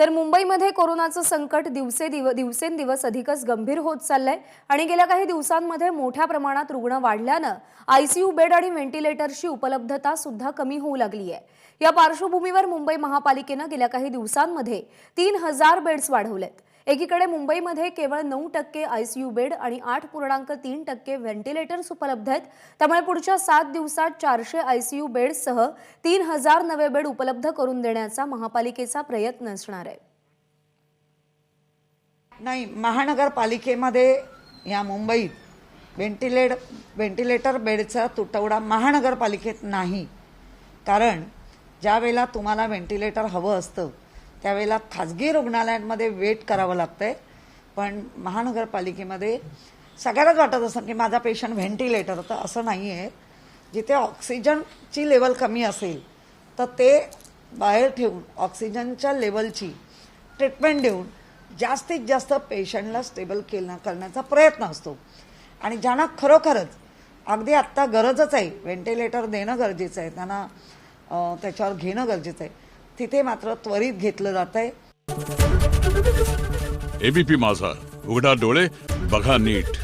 तर मुंबईमध्ये कोरोनाचं संकट दिवसेंदिवस अधिकच गंभीर होत चाललंय आणि गेल्या काही दिवसांमध्ये मोठ्या प्रमाणात रुग्ण वाढल्यानं आयसीयू बेड आणि व्हेंटिलेटरची उपलब्धता सुद्धा कमी होऊ लागली आहे। या पार्श्वभूमीवर मुंबई महापालिकेने गेल्या काही दिवसांमध्ये 3000 बेड्स वाढवलेत। एकीकडे मुंबईमध्ये केवळ 9% आयसीयू बेड आणि 8.3% व्हेंटिलेटर्स उपलब्ध आहेत। त्यामुळे पुढच्या 7 दिवसात 400 आयसीयू बेड्ससह 3000 नवे बेड उपलब्ध करून देण्याचा महापालिकेचा प्रयत्न असणार आहे। नाही, महानगरपालिकेमध्ये या मुंबईत व्हेंटिलेटर बेडचा तुटवडा महानगरपालिकेत नाही। कारण ज्या वेळेला तुम्हाला व्हेंटिलेटर हवं असतं त्यावेळेला खाजगी रुग्णालयांमध्ये वेट करावं लागतंय, पण महानगरपालिकेमध्ये सगळ्यांनाच वाटत असतं की माझा पेशंट व्हेंटिलेटर, तर असं नाही आहे। जिथे ऑक्सिजनची लेवल कमी असेल तर ते बाहेर ठेवून ऑक्सिजनच्या लेवलची ट्रीटमेंट देऊन जास्तीत जास्त पेशंटला स्टेबल करण्याचा प्रयत्न असतो। आणि ज्यांना खरोखरच अगदी आत्ता गरजच आहे, व्हेंटिलेटर देणं गरजेचं आहे, त्यांना त्याच्यावर घेणं गरजेचं आहे, तिथे मात्र त्वरित घेतलं जात आहे। एबीपी माझा, उघडा डोळे बघा नीट।